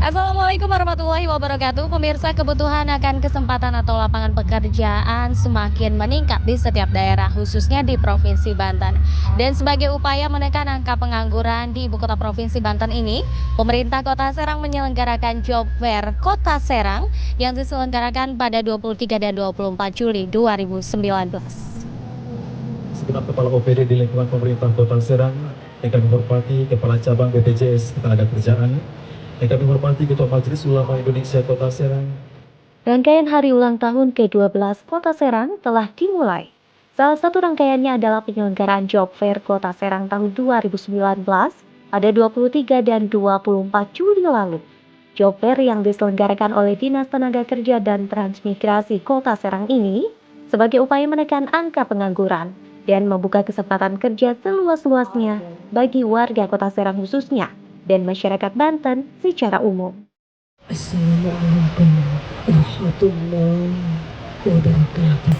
Assalamualaikum warahmatullahi wabarakatuh. Pemirsa, kebutuhan akan kesempatan atau lapangan pekerjaan semakin meningkat di setiap daerah, khususnya di Provinsi Banten. Dan sebagai upaya menekan angka pengangguran di ibu kota Provinsi Banten ini, pemerintah Kota Serang menyelenggarakan Job Fair Kota Serang yang diselenggarakan pada 23 dan 24 Juli 2019. Segenap Kepala OPD di lingkungan pemerintah Kota Serang, yang kami hormati Kepala Cabang BPJS Ketenagakerjaan, yang kami hormati Ketua Majelis Ulama Indonesia Kota Serang. Rangkaian hari ulang tahun ke-12 Kota Serang telah dimulai. Salah satu rangkaiannya adalah penyelenggaraan Job Fair Kota Serang tahun 2019 pada 23 dan 24 Juli lalu. Job Fair yang diselenggarakan oleh Dinas Tenaga Kerja dan Transmigrasi Kota Serang ini sebagai upaya menekan angka pengangguran dan membuka kesempatan kerja seluas-luasnya bagi warga Kota Serang khususnya dan masyarakat Banten secara umum. Assalamualaikum warahmatullahi wabarakatuh.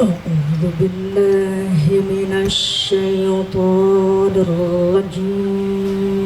A'udzu billahi minasyaitonir rajim.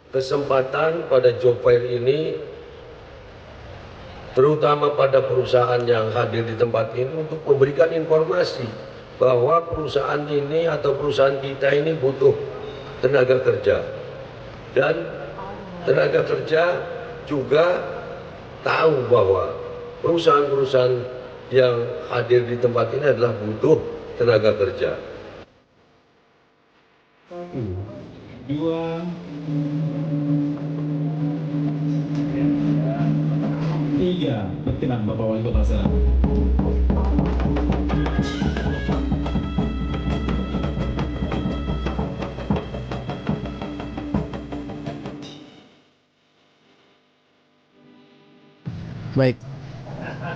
Kesempatan pada Job Fair ini terutama pada perusahaan yang hadir di tempat ini untuk memberikan informasi bahwa perusahaan ini atau perusahaan kita ini butuh tenaga kerja, dan tenaga kerja juga tahu bahwa perusahaan-perusahaan yang hadir di tempat ini adalah butuh tenaga kerja. Dua, tiga, perkenan Bapak Wali Kota Serang. Baik,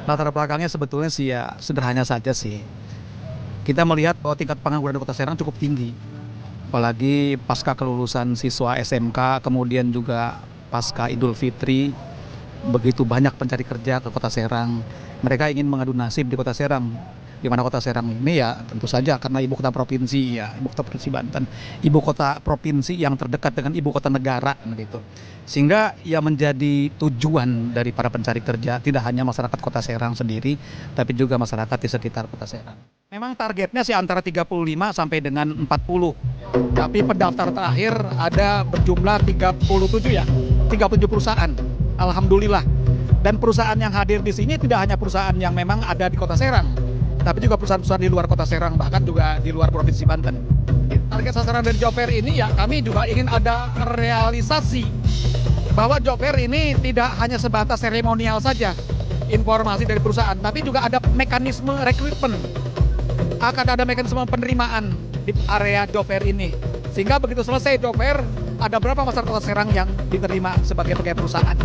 latar belakangnya sebetulnya sih ya sederhana saja sih. Kita melihat bahwa tingkat pengangguran di Kota Serang cukup tinggi, apalagi pasca kelulusan siswa SMK, kemudian juga pasca Idul Fitri, begitu banyak pencari kerja ke Kota Serang. Mereka ingin mengadu nasib di Kota Serang, di mana Kota Serang ini ya tentu saja karena ibu kota provinsi, ya ibu kota provinsi Banten, ibu kota provinsi yang terdekat dengan ibu kota negara gitu. Sehingga ya menjadi tujuan dari para pencari kerja tidak hanya masyarakat Kota Serang sendiri, tapi juga masyarakat di sekitar Kota Serang. Memang targetnya sih antara 35 sampai dengan 40. Tapi pendaftar terakhir ada berjumlah 37 ya, 37 perusahaan. Alhamdulillah. Dan perusahaan yang hadir di sini tidak hanya perusahaan yang memang ada di Kota Serang, tapi juga perusahaan-perusahaan di luar Kota Serang, bahkan juga di luar Provinsi Banten. Target sasaran dari Job Fair ini ya kami juga ingin ada realisasi bahwa Job Fair ini tidak hanya sebatas seremonial saja, informasi dari perusahaan, tapi juga ada mekanisme rekrutmen. Akan ada mekanisme penerimaan di area Job Fair ini. Sehingga begitu selesai Job Fair, ada berapa masyarakat Kota Serang yang diterima sebagai pegawai perusahaan?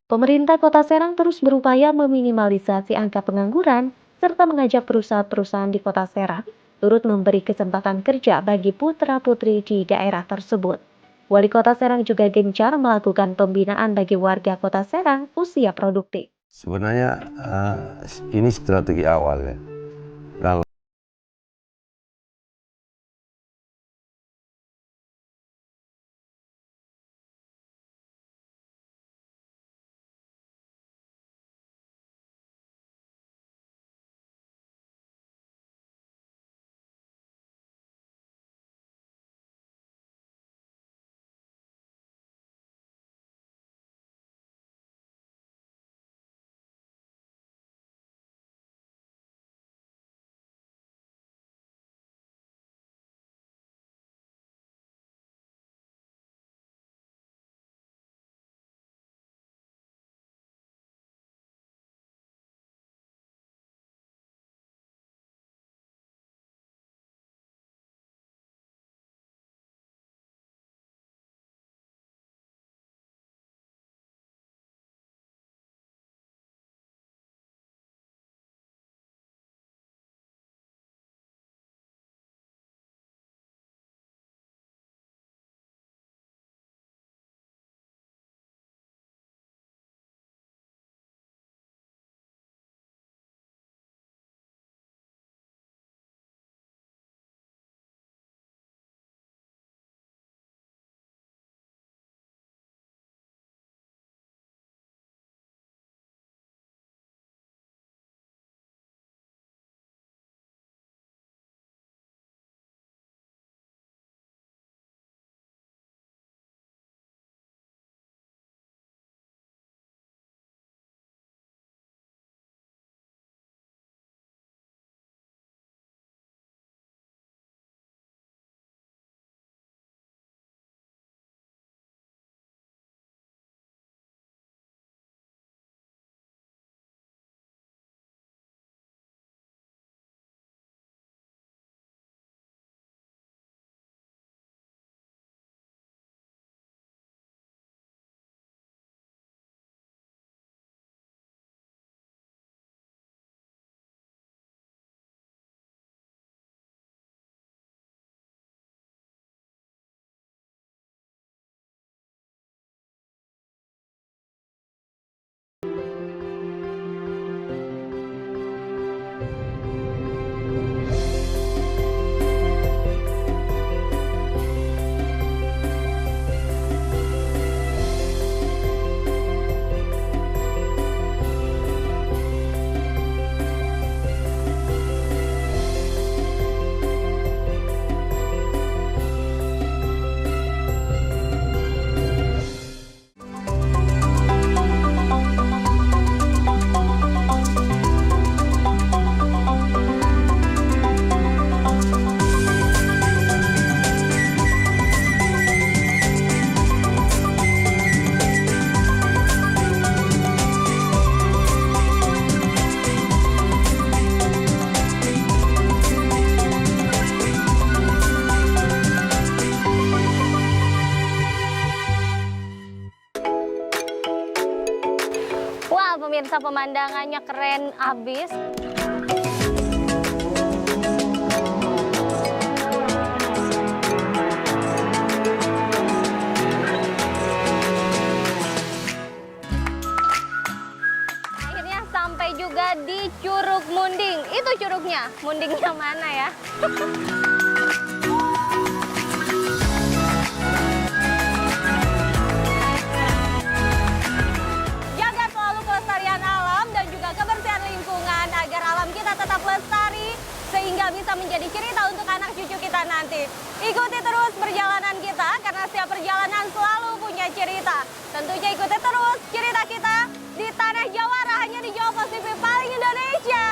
Pemerintah Kota Serang terus berupaya meminimalisasi angka pengangguran serta mengajak perusahaan-perusahaan di Kota Serang turut memberi kesempatan kerja bagi putra-putri di daerah tersebut. Wali Kota Serang juga gencar melakukan pembinaan bagi warga Kota Serang usia produktif. Sebenarnya ini strategi awal ya. Dan Wah, pemirsa, pemandangannya keren abis. Akhirnya sampai juga di Curug Munding. Itu curugnya, mundingnya mana ya? Jaga selalu kelestarian alam dan juga kebersihan lingkungan agar alam kita tetap lestari sehingga bisa menjadi cerita untuk anak cucu kita nanti. Ikuti terus perjalanan kita karena setiap perjalanan selalu punya cerita. Tentunya ikuti terus cerita kita di Tanah Jawara hanya di Jawa Pasifik paling Indonesia.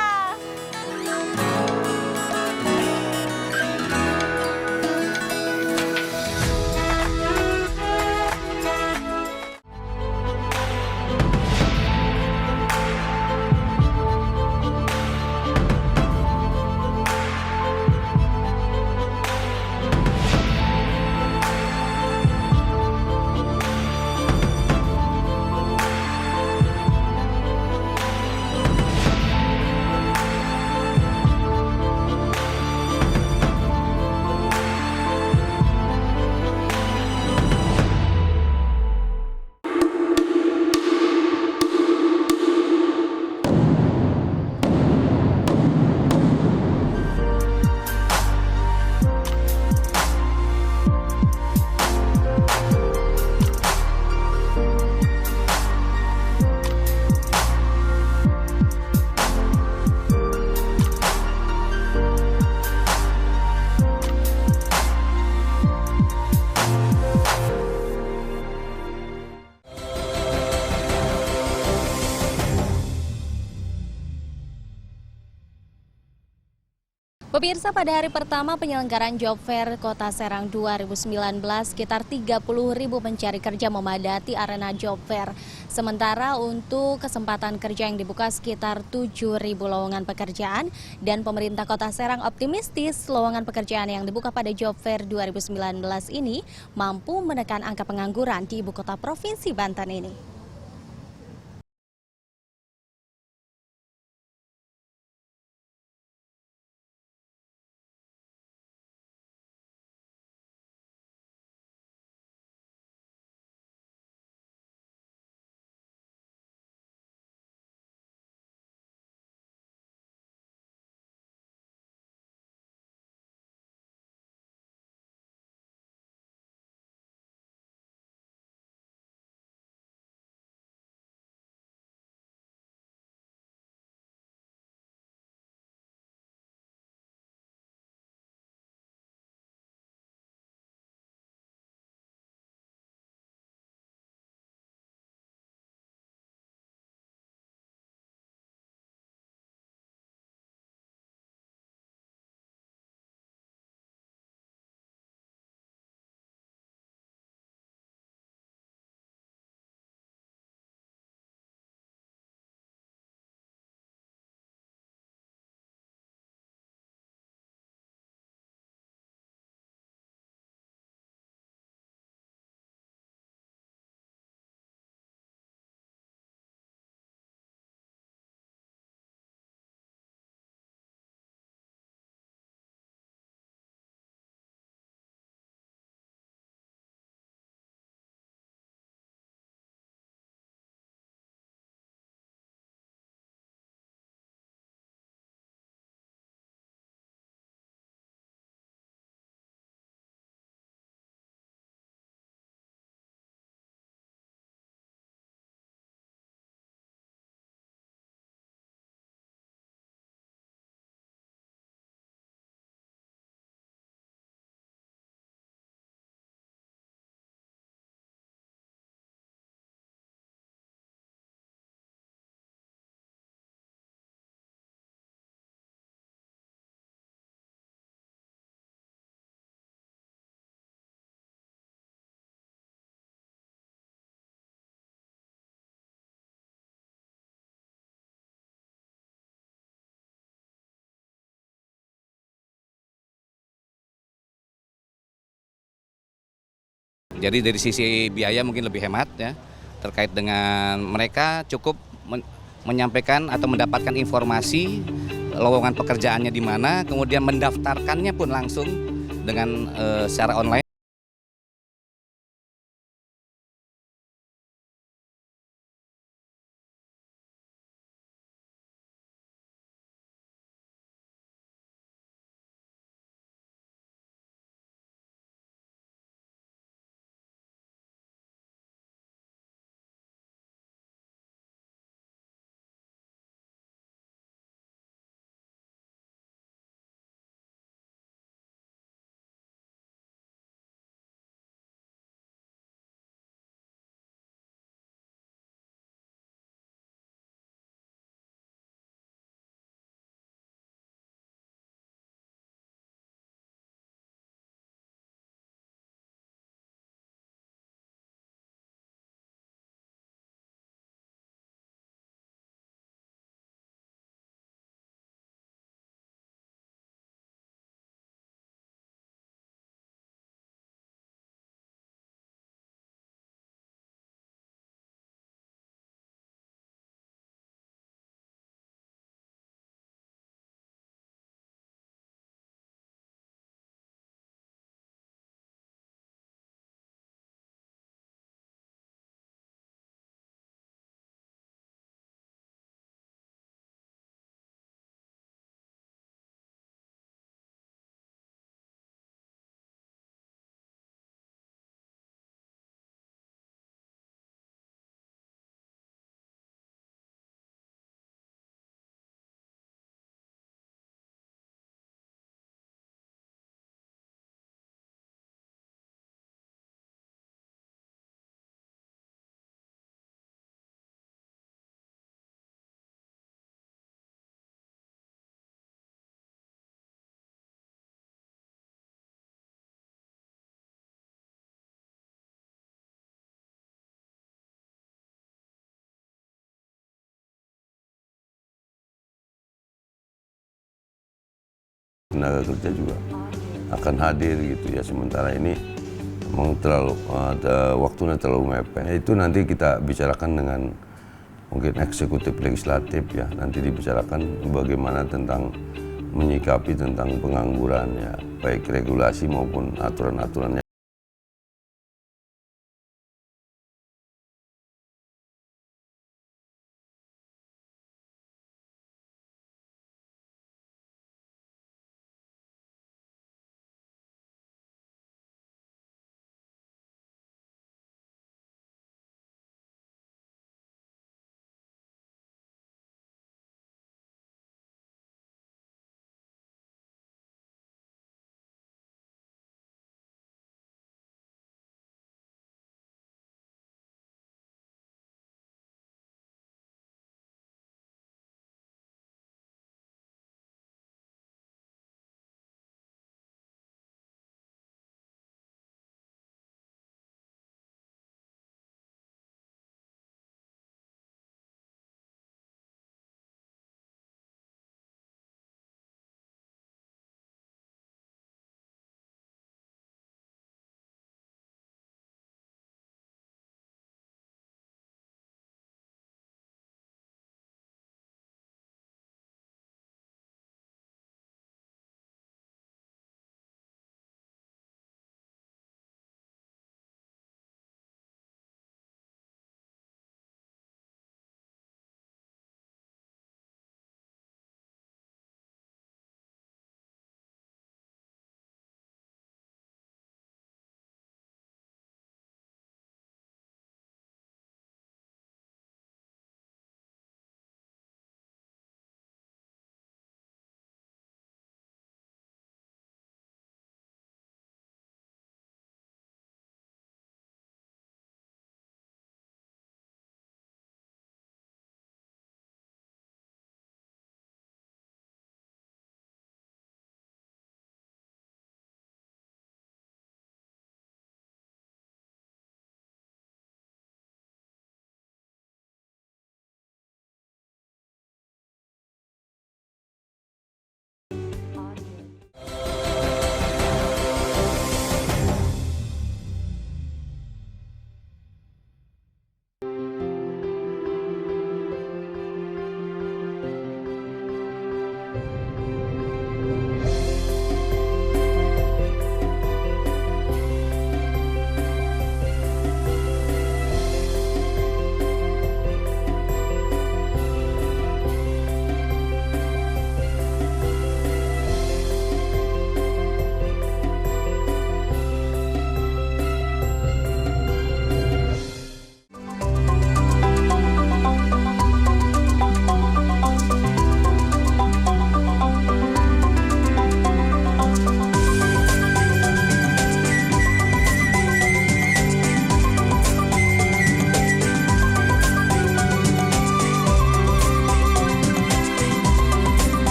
Pemirsa, pada hari pertama penyelenggaraan Job Fair Kota Serang 2019, sekitar 30.000 pencari kerja memadati arena Job Fair. Sementara untuk kesempatan kerja yang dibuka sekitar 7.000 lowongan pekerjaan, dan pemerintah Kota Serang optimistis lowongan pekerjaan yang dibuka pada Job Fair 2019 ini mampu menekan angka pengangguran di ibu kota Provinsi Banten ini. Jadi dari sisi biaya mungkin lebih hemat ya, terkait dengan mereka cukup menyampaikan atau mendapatkan informasi lowongan pekerjaannya di mana, kemudian mendaftarkannya pun langsung dengan secara online. tenaga kerja juga akan hadir gitu ya. Sementara ini memang terlalu waktunya terlalu mepet. Itu nanti kita bicarakan dengan mungkin eksekutif legislatif ya. Nanti dibicarakan bagaimana tentang menyikapi tentang pengangguran ya, baik regulasi maupun aturan-aturannya.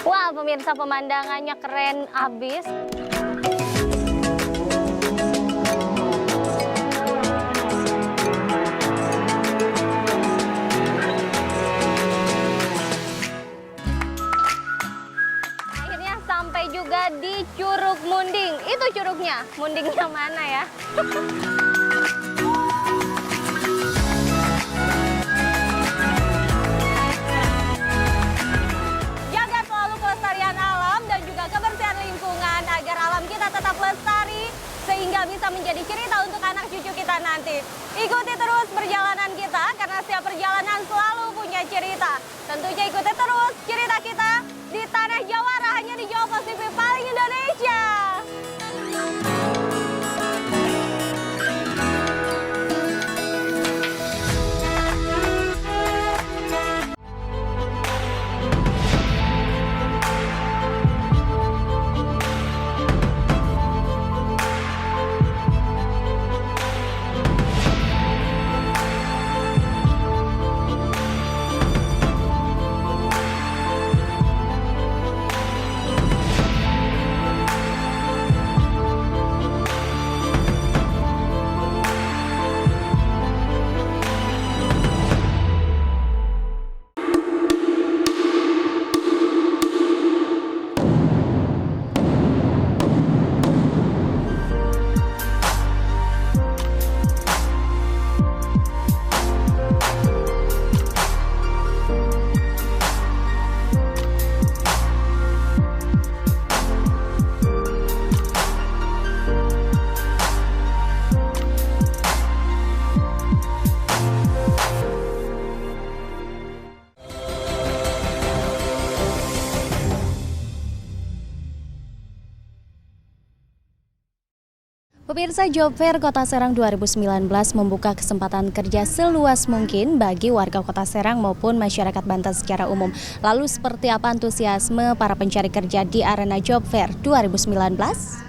Wah, pemirsa, pemandangannya keren abis. Akhirnya sampai juga di Curug Munding. Itu curugnya, mundingnya mana ya? Tetap lestari sehingga bisa menjadi cerita untuk anak cucu kita nanti. Ikuti terus perjalanan kita karena setiap perjalanan selalu punya cerita. Tentunya ikuti terus cerita kita di Tanah Jawara hanya di Jawa Pasifik paling Indonesia. Pemirsa, Job Fair Kota Serang 2019 membuka kesempatan kerja seluas mungkin bagi warga Kota Serang maupun masyarakat Banten secara umum. Lalu seperti apa antusiasme para pencari kerja di arena Job Fair 2019?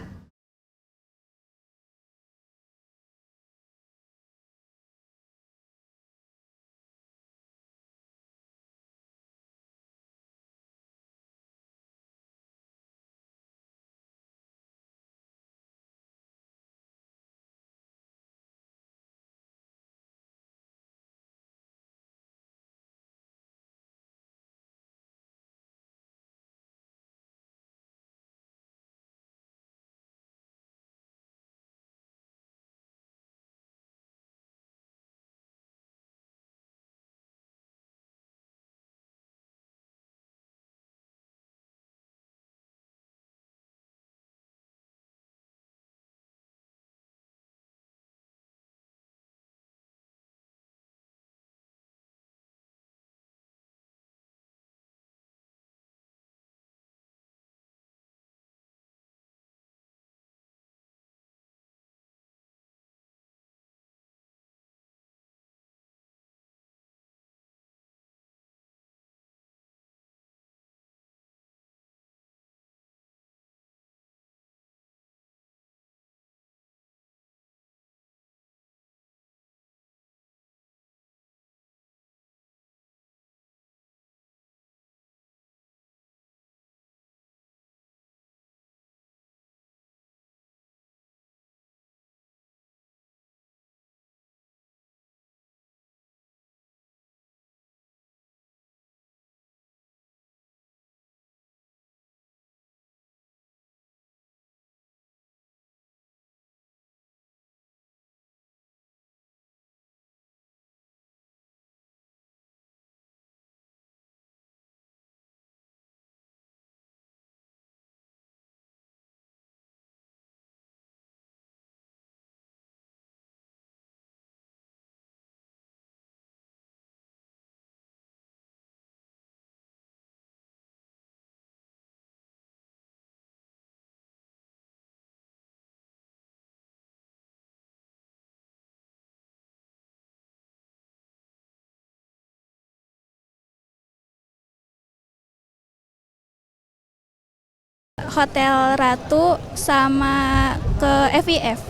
Hotel Ratu sama ke FIF.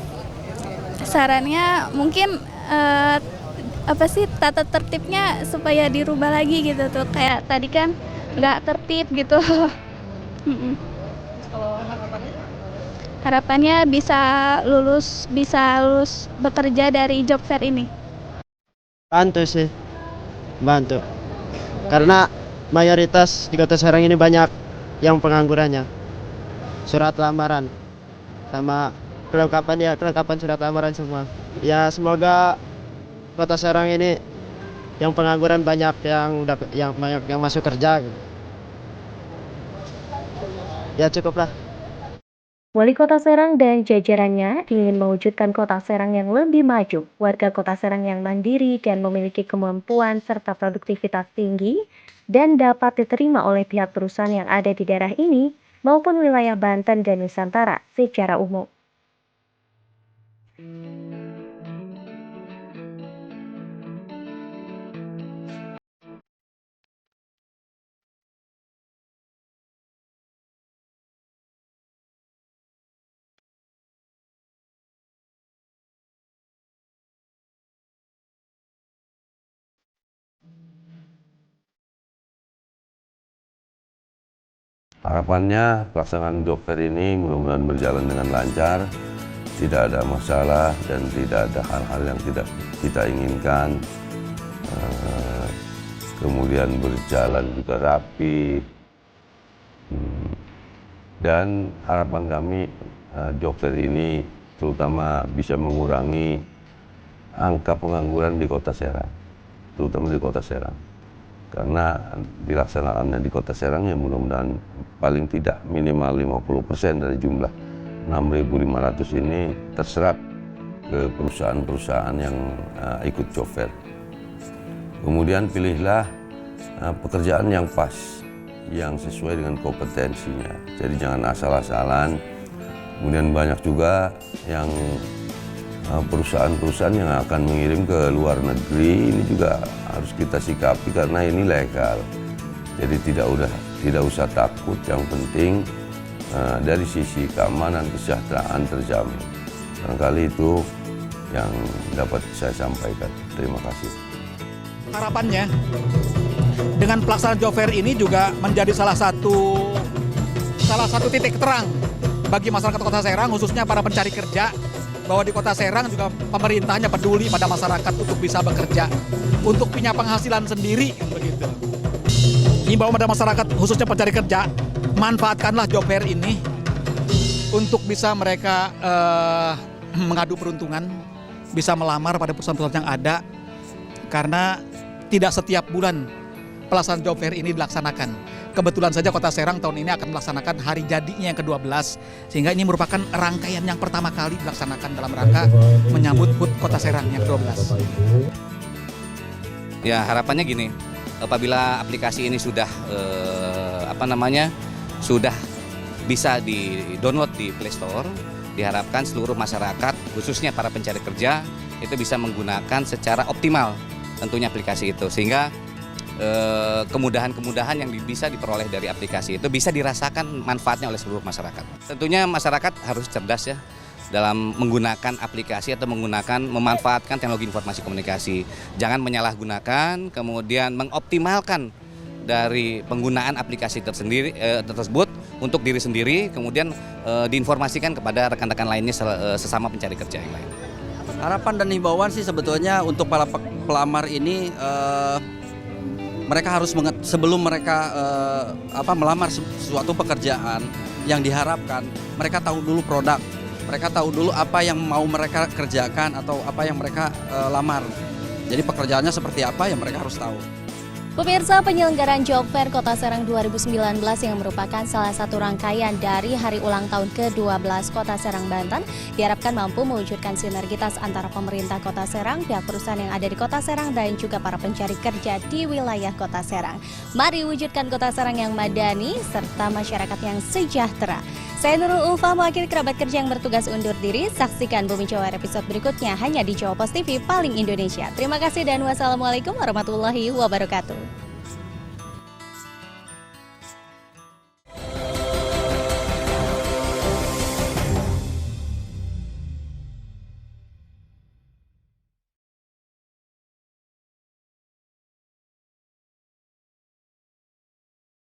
Sarannya mungkin tata tertibnya supaya dirubah lagi gitu tuh, kayak tadi kan nggak tertib gitu. Harapannya bisa lulus bekerja dari Job Fair ini. Bantu sih, bantu. Karena mayoritas di Kota Serang ini banyak yang penganggurannya. Surat lamaran sama kelengkapan surat lamaran semua. Ya semoga Kota Serang ini yang pengangguran banyak yang masuk kerja gitu. Ya cukuplah. Wali Kota Serang dan jajarannya ingin mewujudkan Kota Serang yang lebih maju, warga Kota Serang yang mandiri dan memiliki kemampuan serta produktivitas tinggi dan dapat diterima oleh pihak perusahaan yang ada di daerah ini maupun wilayah Banten dan Nusantara secara umum. Harapannya pelaksanaan Job Fair ini mudah-mudahan berjalan dengan lancar, tidak ada masalah dan tidak ada hal-hal yang tidak kita inginkan. Kemudian berjalan juga rapi. Dan harapan kami Job Fair ini terutama bisa mengurangi angka pengangguran di Kota Serang, terutama di Kota Serang. Karena dilaksanakannya di Kota Serang ya mudah-mudahan paling tidak minimal 50% dari jumlah 6.500 ini terserap ke perusahaan-perusahaan yang ikut Job Fair. Kemudian pilihlah pekerjaan yang pas, yang sesuai dengan kompetensinya. Jadi jangan asal-asalan Kemudian banyak juga yang perusahaan-perusahaan yang akan mengirim ke luar negeri, ini juga harus kita sikapi karena ini legal. Jadi tidak usah takut, yang penting dari sisi keamanan kesejahteraan terjamin. Barangkali itu yang dapat saya sampaikan. Terima kasih. Harapannya dengan pelaksanaan job fair ini juga menjadi salah satu titik terang bagi masyarakat Kota Serang, khususnya para pencari kerja, bahwa di Kota Serang juga pemerintahnya peduli pada masyarakat untuk bisa bekerja, untuk punya penghasilan sendiri, begitu. Himbauan pada masyarakat, khususnya pencari kerja, manfaatkanlah job fair ini untuk bisa mereka mengadu peruntungan, bisa melamar pada perusahaan-perusahaan yang ada, karena tidak setiap bulan pelaksanaan job fair ini dilaksanakan. Kebetulan saja Kota Serang tahun ini akan melaksanakan hari jadinya yang ke-12, sehingga ini merupakan rangkaian yang pertama kali dilaksanakan dalam rangka menyambut HUT Kota Serang yang ke-12. Ya, harapannya gini, apabila aplikasi ini sudah sudah bisa di-download di Play Store, diharapkan seluruh masyarakat, khususnya para pencari kerja, itu bisa menggunakan secara optimal tentunya aplikasi itu, sehingga kemudahan-kemudahan yang bisa diperoleh dari aplikasi itu bisa dirasakan manfaatnya oleh seluruh masyarakat. Tentunya masyarakat harus cerdas ya dalam menggunakan aplikasi atau memanfaatkan teknologi informasi komunikasi. Jangan menyalahgunakan, kemudian mengoptimalkan dari penggunaan aplikasi tersebut untuk diri sendiri, kemudian diinformasikan kepada rekan-rekan lainnya sesama pencari kerja yang lain. Harapan dan himbauan sih sebetulnya untuk para pelamar ini, mereka harus sebelum mereka melamar suatu pekerjaan yang diharapkan, mereka tahu dulu produk, mereka tahu dulu apa yang mau mereka kerjakan atau apa yang mereka lamar. Jadi pekerjaannya seperti apa yang mereka harus tahu. Pemirsa, penyelenggaraan Job Fair Kota Serang 2019 yang merupakan salah satu rangkaian dari hari ulang tahun ke-12 Kota Serang, Banten diharapkan mampu mewujudkan sinergitas antara pemerintah Kota Serang, pihak perusahaan yang ada di Kota Serang, dan juga para pencari kerja di wilayah Kota Serang. Mari wujudkan Kota Serang yang madani serta masyarakat yang sejahtera. Saya Nurul Ulfa, mewakili kerabat kerja yang bertugas undur diri. Saksikan Bumi Jawa episode berikutnya hanya di Jawa Post TV paling Indonesia. Terima kasih dan wassalamualaikum warahmatullahi wabarakatuh.